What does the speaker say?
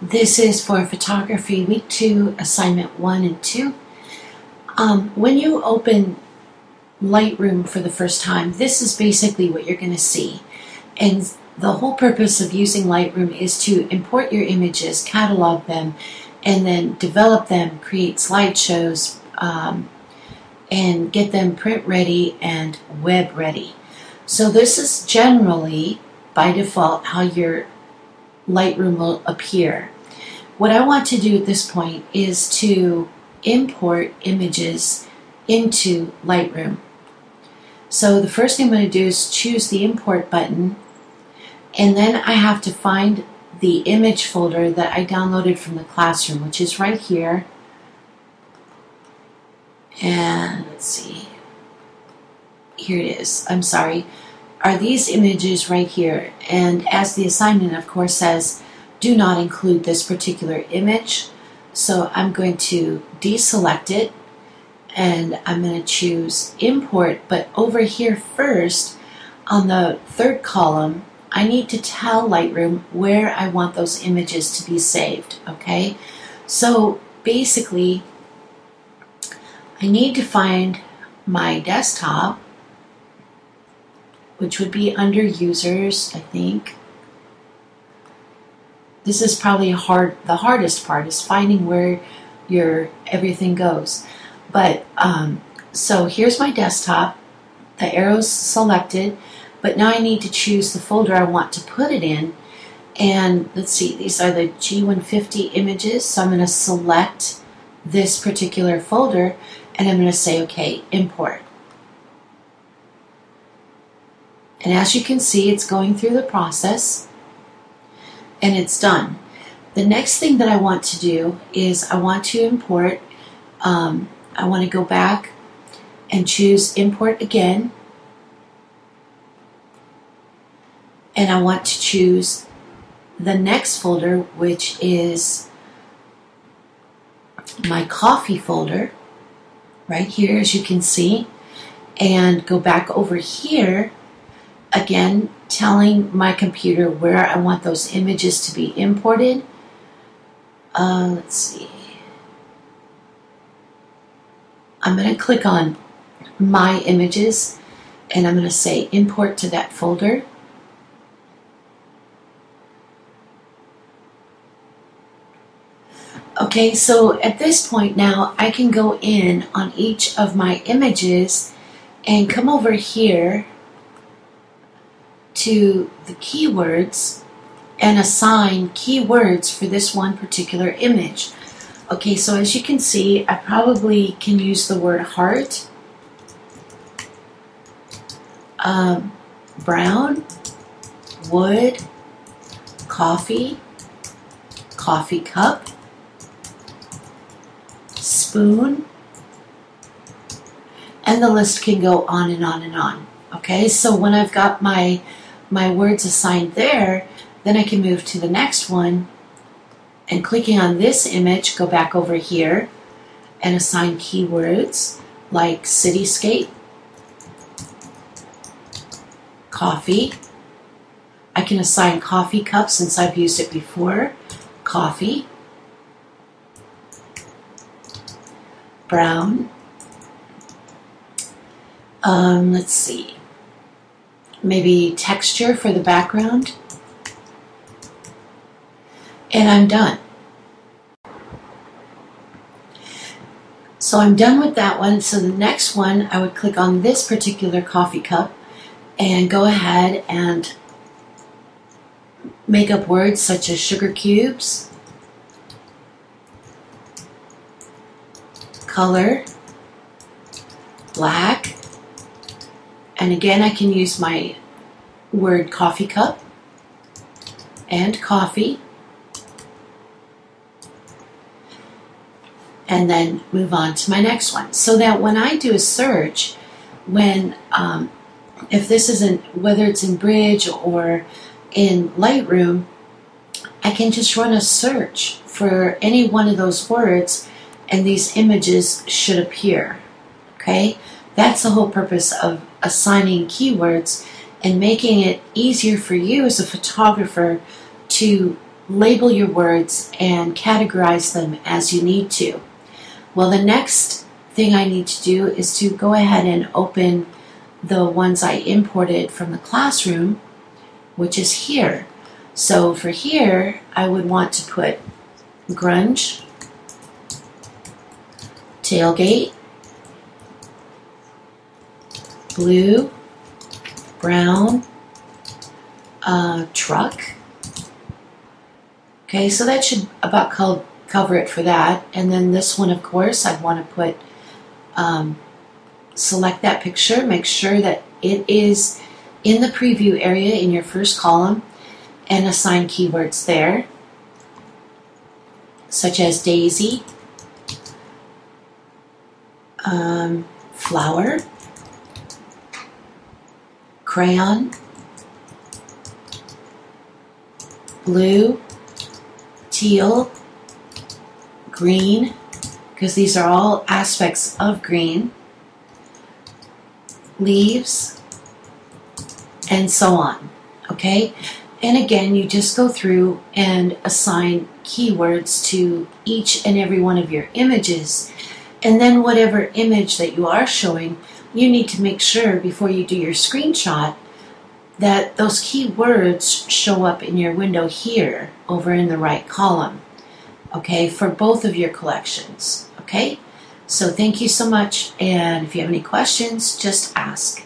This is for photography week 2, assignment 1 and 2. When you open Lightroom for the first time, this is basically what you're going to see. And the whole purpose of using Lightroom is to import your images, catalog them, and then develop them, create slideshows, and get them print ready and web ready. So this is generally, by default, how your Lightroom will appear. What I want to do at this point is to import images into Lightroom. So the first thing I'm going to do is choose the import button, and then I have to find the image folder that I downloaded from the classroom, which is right here. And let's see, here it is. I'm sorry. Are these images right here? And as the assignment, of course, says, do not include this particular image. So I'm going to deselect it, and I'm going to choose import. But over here first, on the third column, I need to tell Lightroom where I want those images to be saved. Okay? So basically, I need to find my desktop, which would be under users, I think. This is probably the hardest part, is finding where everything goes. But so here's my desktop, the arrow's selected, but now I need to choose the folder I want to put it in. And let's see, these are the G150 images, so I'm going to select this particular folder, and I'm going to say, okay, import. And as you can see, it's going through the process, and it's done. The next thing that I want to do is I want to import. I want to go back and choose import again, and I want to choose the next folder, which is my coffee folder right here, as you can see, and go back over here again, telling my computer where I want those images to be imported. Let's see. I'm going to click on My Images, and I'm going to say import to that folder. Okay, so at this point now, I can go in on each of my images and come over here to the keywords and assign keywords for this one particular image. Okay, so as you can see, I probably can use the word heart, brown, wood, coffee, coffee cup, spoon, and the list can go on and on and on. Okay, so when I've got my words assigned there, then I can move to the next one, and clicking on this image, go back over here and assign keywords like cityscape, coffee. I can assign coffee cup since I've used it before, coffee, brown, let's see, maybe texture for the background, and I'm done. So I'm done with that one. So the next one, I would click on this particular coffee cup and go ahead and make up words such as sugar cubes, color, black, and again I can use my word coffee cup and coffee, and then move on to my next one. So that when I do a search, if this isn't, whether it's in Bridge or in Lightroom, I can just run a search for any one of those words, and these images should appear. Okay? That's the whole purpose of assigning keywords and making it easier for you as a photographer to label your words and categorize them as you need to. Well, the next thing I need to do is to go ahead and open the ones I imported from the classroom, which is here. So for here, I would want to put grunge, tailgate, blue, brown, truck. Okay, so that should about cover it for that. And then this one, of course, I'd want to put, select that picture, make sure that it is in the preview area in your first column, and assign keywords there, such as daisy, flower, crayon, blue, teal, green, because these are all aspects of green, leaves, and so on. Okay? And again, you just go through and assign keywords to each and every one of your images. And then whatever image that you are showing, you need to make sure before you do your screenshot that those keywords show up in your window here over in the right column. Okay, for both of your collections. Okay? So thank you so much, and if you have any questions, just ask.